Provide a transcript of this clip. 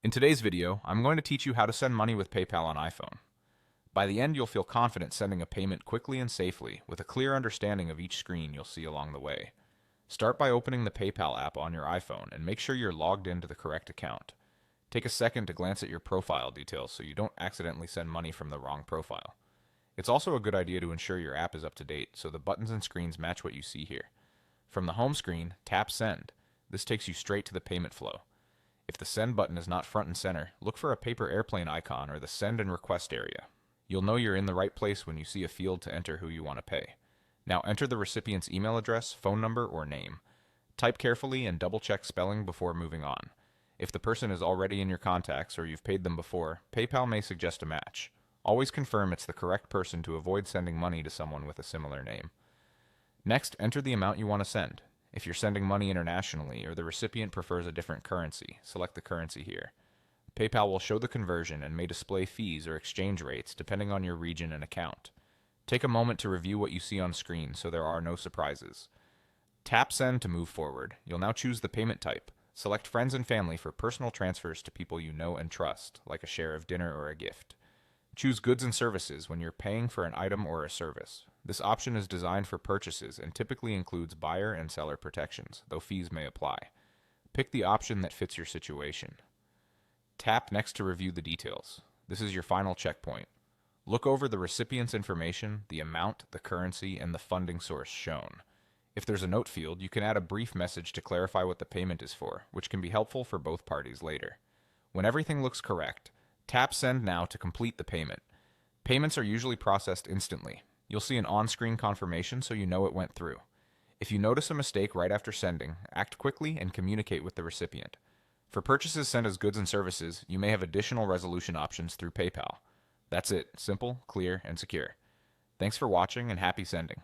In today's video, I'm going to teach you how to send money with PayPal on iPhone. By the end, you'll feel confident sending a payment quickly and safely, with a clear understanding of each screen you'll see along the way. Start by opening the PayPal app on your iPhone and make sure you're logged into the correct account. Take a second to glance at your profile details so you don't accidentally send money from the wrong profile. It's also a good idea to ensure your app is up to date so the buttons and screens match what you see here. From the home screen, tap Send. This takes you straight to the payment flow. If the Send button is not front and center, look for a paper airplane icon or the Send and Request area. You'll know you're in the right place when you see a field to enter who you want to pay. Now enter the recipient's email address, phone number, or name. Type carefully and double-check spelling before moving on. If the person is already in your contacts or you've paid them before, PayPal may suggest a match. Always confirm it's the correct person to avoid sending money to someone with a similar name. Next, enter the amount you want to send. If you're sending money internationally or the recipient prefers a different currency, select the currency here. PayPal will show the conversion and may display fees or exchange rates depending on your region and account. Take a moment to review what you see on screen so there are no surprises. Tap Send to move forward. You'll now choose the payment type. Select Friends and Family for personal transfers to people you know and trust, like a share of dinner or a gift. Choose Goods and Services when you're paying for an item or a service. This option is designed for purchases and typically includes buyer and seller protections, though fees may apply. Pick the option that fits your situation. Tap Next to review the details. This is your final checkpoint. Look over the recipient's information, the amount, the currency, and the funding source shown. If there's a note field, you can add a brief message to clarify what the payment is for, which can be helpful for both parties later. When everything looks correct, tap Send now to complete the payment. Payments are usually processed instantly. You'll see an on-screen confirmation so you know it went through. If you notice a mistake right after sending, act quickly and communicate with the recipient. For purchases sent as goods and services, you may have additional resolution options through PayPal. That's it. Simple, clear, and secure. Thanks for watching and happy sending.